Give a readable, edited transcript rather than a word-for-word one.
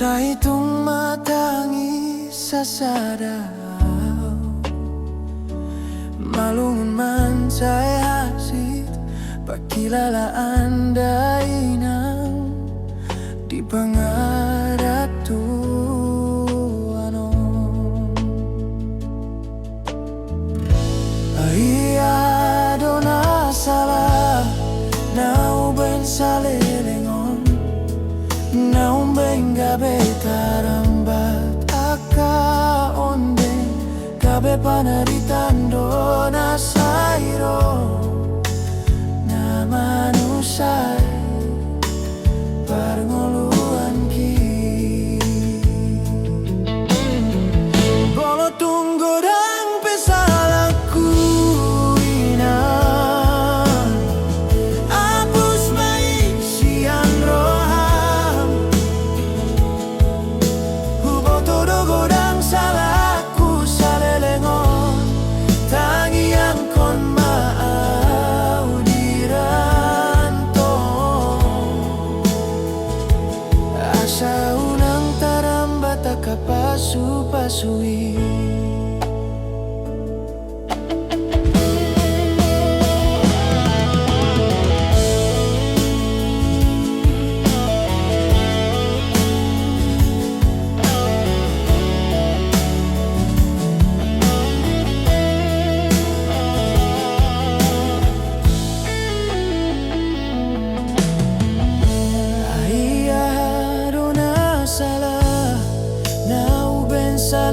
Sa itong matangis sa sadaw, malungon man sa'y hasit, pagkilalaan day nang di pangarap to ano. Ahiyado na sala, nauben sa lilingon, naumbeng gabi tarambat akaondeng, gabi panaritando na sairo na manusay parngoluan ki. Bolo tunggod ang pesalaku ina, apus maisian roham, hubo todo godang salahku sa lelengon, tangian kon maaudiranto, asa unang tarambat akapasu-pasui. Ahiyado na sala, nauben sa